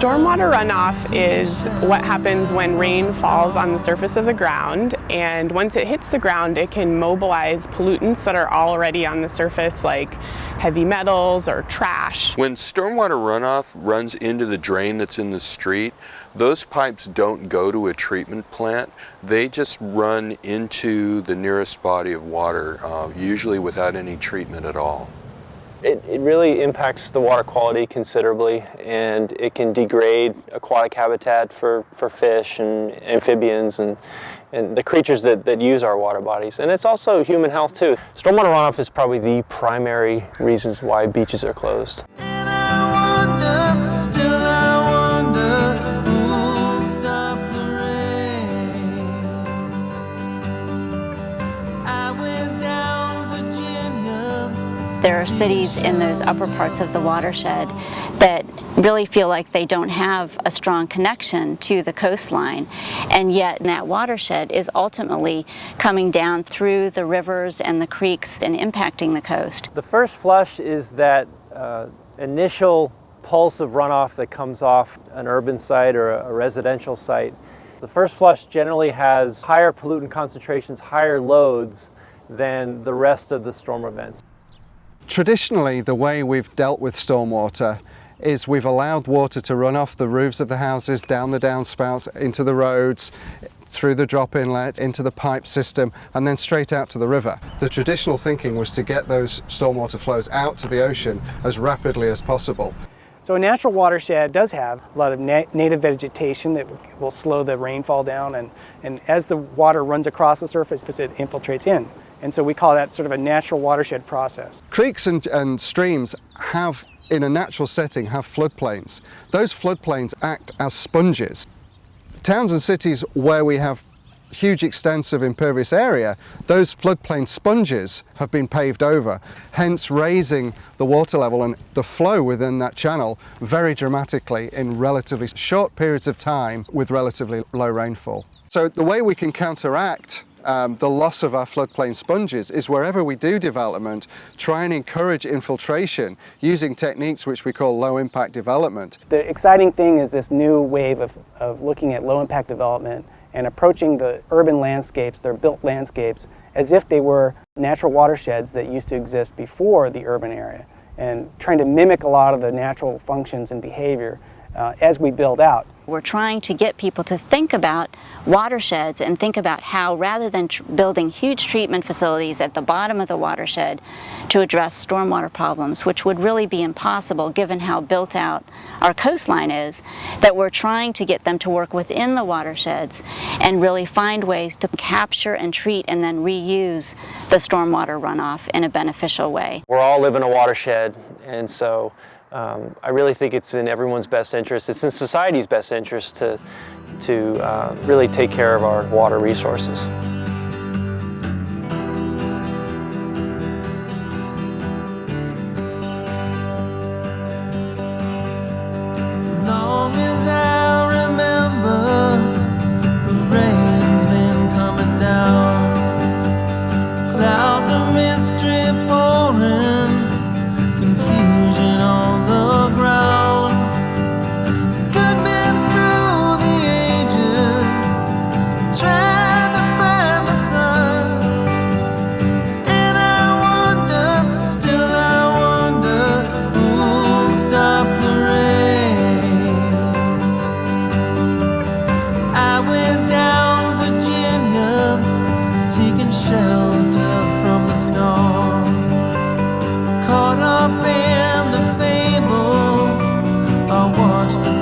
Stormwater runoff is what happens when rain falls on the surface of the ground, and once it hits the ground it can mobilize pollutants that are already on the surface, like heavy metals or trash. When stormwater runoff runs into the drain that's in the street, those pipes don't go to a treatment plant. They just run into the nearest body of water, usually without any treatment at all. It really impacts the water quality considerably, and it can degrade aquatic habitat for fish and amphibians and the creatures that use our water bodies. And it's also human health too. Stormwater runoff is probably the primary reasons why beaches are closed. And I wonder, still I wonder, who'll stop the rain? I went down Virginia. There are cities in those upper parts of the watershed that really feel like they don't have a strong connection to the coastline, and yet that watershed is ultimately coming down through the rivers and the creeks and impacting the coast. The first flush is that initial pulse of runoff that comes off an urban site or a residential site. The first flush generally has higher pollutant concentrations, higher loads than the rest of the storm events. Traditionally, the way we've dealt with stormwater is we've allowed water to run off the roofs of the houses, down the downspouts, into the roads, through the drop inlet, into the pipe system, and then straight out to the river. The traditional thinking was to get those stormwater flows out to the ocean as rapidly as possible. So a natural watershed does have a lot of native vegetation that will slow the rainfall down, and as the water runs across the surface, it infiltrates in. And so we call that sort of a natural watershed process. Creeks and streams have, in a natural setting, have floodplains. Those floodplains act as sponges. Towns and cities where we have huge extensive impervious area, those floodplain sponges have been paved over, hence raising the water level and the flow within that channel very dramatically in relatively short periods of time with relatively low rainfall. So the way we can counteract the loss of our floodplain sponges is wherever we do development, try and encourage infiltration using techniques which we call low impact development. The exciting thing is this new wave of looking at low impact development and approaching the urban landscapes, their built landscapes, as if they were natural watersheds that used to exist before the urban area, and trying to mimic a lot of the natural functions and behavior as we build out. We're trying to get people to think about watersheds and think about how, rather than building huge treatment facilities at the bottom of the watershed to address stormwater problems, which would really be impossible given how built out our coastline is, that we're trying to get them to work within the watersheds and really find ways to capture and treat and then reuse the stormwater runoff in a beneficial way. We're all live in a watershed, and so I really think it's in everyone's best interest. It's in society's best interest to really take care of our water resources. Long as I remember, the rain's been coming down. Clouds of mystery pouring, confusion on the ground. Good men through the ages, trying to find the sun. And I wonder, still I wonder, who'll stop the rain? I went down Virginia, seeking shelter from the storm. Caught up in the fable, I watched the